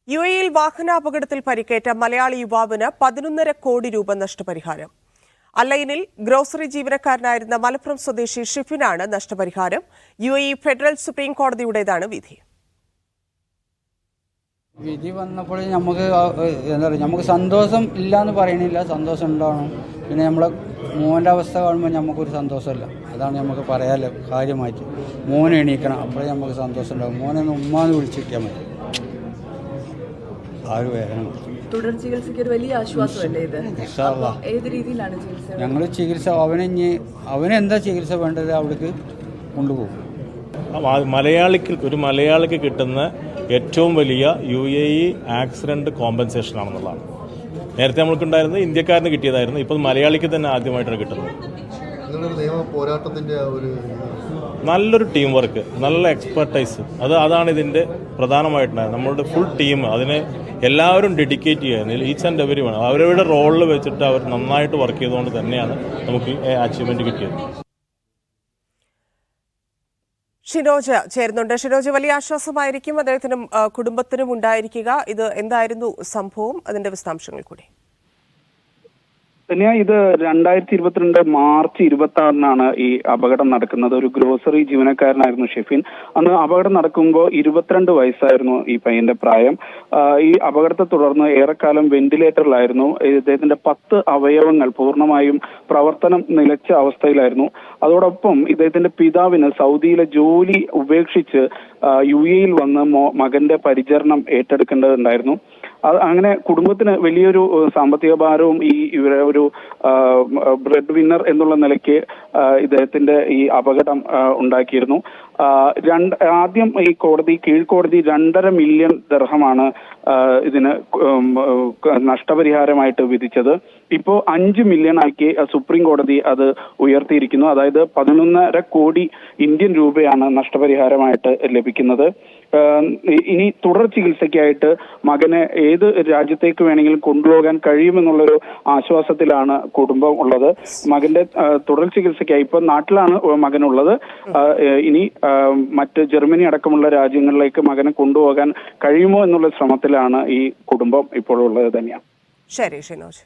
യുഎഇയിൽ വാഹനാപകടത്തിൽ പരിക്കേറ്റ മലയാളി യുവാവിന് 11.5 കോടി രൂപ നഷ്ടപരിഹാരം. അല്ലൈനിൽ ഗ്രോസറി ജീവനക്കാരനായിരുന്ന മലപ്പുറം സ്വദേശി ഷിഫിനാണ് നഷ്ടപരിഹാരം. യുഎഇ ഫെഡറൽ സുപ്രീം കോടതിയുടേതാണ് വിധി. വിധി വന്നപ്പോൾ നമുക്ക് സന്തോഷം ഇല്ലയെന്ന് പറയണില്ല, സന്തോഷം ഉണ്ടാവണം. പിന്നെ നമ്മളെ മോൻ്റെ അവസ്ഥ കാണുമ്പോൾ നമുക്കൊരു സന്തോഷമല്ല, അതാണ് നമുക്ക് പറയാമല്ലോ കാര്യമായിട്ട്. മോനെ എണീക്കണം, അപ്പോഴേ നമുക്ക് സന്തോഷം ഉണ്ടാകും. മോനെ ഒന്ന് ഉമ്മാന്ന് വിളിച്ചിരിക്കാൻ മതി. തുടർ ചികിത്സയ്ക്ക് ഒരു വലിയ ആശ്വാസമല്ലേ ഇത്? ഏത് രീതിയിലാണ് ചികിത്സ? ഞങ്ങൾ ചികിത്സ അവനെന്താ ചികിത്സ വേണ്ടത് അവിടേക്ക് കൊണ്ടുപോകും. ഒരു മലയാളിക്ക് കിട്ടുന്ന ഏറ്റവും വലിയ യുഎഇ ആക്സിഡന്റ് കോമ്പൻസേഷൻ ആണെന്നുള്ളതാണ്. നേരത്തെ നമ്മൾക്കുണ്ടായിരുന്നത് ഇന്ത്യക്കാരന് കിട്ടിയതായിരുന്നു, ഇപ്പോൾ മലയാളിക്ക് തന്നെ ആദ്യമായിട്ടാണ് കിട്ടുന്നത്. നല്ലൊരു ടീം വർക്ക്, നല്ല എക്സ്പെർട്ടൈസ്, അതാണ് ഇതിൻ്റെ പ്രധാനമായിട്ടുണ്ടായത്. നമ്മളുടെ ഫുൾ ടീം അതിന് എല്ലാവരും ഡെഡിക്കേറ്റ് ചെയ്യുക, ഈച്ച് ആൻഡ് എവരി വൺ അവരവരുടെ റോളിൽ വെച്ചിട്ട് അവർ നന്നായിട്ട് വർക്ക് ചെയ്തുകൊണ്ട് തന്നെയാണ് നമുക്ക് അച്ചീവ്മെന്റ് കിട്ടിയത്. ഷിനോജ് ചേരുന്നുണ്ട്. ഷിനോജ്, വലിയ ആശ്വാസമായിരിക്കും അദ്ദേഹത്തിനും കുടുംബത്തിനും ഉണ്ടായിരിക്കുക. ഇത് എന്തായിരുന്നു സംഭവം, അതിന്റെ വിശദാംശങ്ങൾ കൂടി? തന്നെയാ, ഇത് 2022 മാർച്ച് 26-നാണ് ഈ അപകടം നടക്കുന്നത്. ഒരു ഗ്രോസറി ജീവനക്കാരനായിരുന്നു ഷെഫിൻ. അന്ന് അപകടം നടക്കുമ്പോൾ 22 വയസ്സായിരുന്നു ഈ പയ്യന്റെ പ്രായം. ഈ അപകടത്തെ തുടർന്ന് ഏറെക്കാലം വെന്റിലേറ്ററിലായിരുന്നു. ഇദ്ദേഹത്തിന്റെ 10 അവയവങ്ങൾ പൂർണ്ണമായും പ്രവർത്തനം നിലച്ച അവസ്ഥയിലായിരുന്നു. അതോടൊപ്പം ഇദ്ദേഹത്തിന്റെ പിതാവിന് സൗദിയിലെ ജോലി ഉപേക്ഷിച്ച് യുഎഇയിൽ വന്ന് മകന്റെ പരിചരണം ഏറ്റെടുക്കേണ്ടതുണ്ടായിരുന്നു. അങ്ങനെ കുടുംബത്തിന് വലിയൊരു സാമ്പത്തിക ഭാരവും ഇവരെ ഒരു ബ്രെഡ് വിന്നർ എന്നുള്ള നിലയ്ക്ക് ഇദ്ദേഹത്തിന്റെ ഈ അപകടം ഉണ്ടാക്കിയിരുന്നു. ആദ്യം ഈ കീഴ്ക്കോടതി 2.5 മില്യൺ ദിർഹമാണ് ഇതിന് നഷ്ടപരിഹാരമായിട്ട് വിധിച്ചത്. ഇപ്പോ 5 മില്യൺ ആക്കി സുപ്രീം കോടതി അത് ഉയർത്തിയിരിക്കുന്നു. അതായത് 11.5 കോടി ഇന്ത്യൻ രൂപയാണ് നഷ്ടപരിഹാരമായിട്ട് ലഭിക്കുന്നത്. ഇനി തുടർ ചികിത്സയ്ക്കായിട്ട് മകനെ ഏത് രാജ്യത്തേക്ക് വേണമെങ്കിലും കൊണ്ടുപോകാൻ കഴിയുമെന്നുള്ളൊരു ആശ്വാസത്തിലാണ് കുടുംബം ഉള്ളത്. മകന്റെ തുടർ ചികിത്സയ്ക്കായി ഇപ്പൊ നാട്ടിലാണ് മകനുള്ളത്. ഇനി മറ്റ് ജർമ്മനി അടക്കമുള്ള രാജ്യങ്ങളിലേക്ക് മകനെ കൊണ്ടുപോകാൻ കഴിയുമോ എന്നുള്ള ശ്രമത്തിലാണ് ഈ കുടുംബം ഇപ്പോൾ ഉള്ളത് തന്നെയാണ്. ശരി ഷിനോജ്.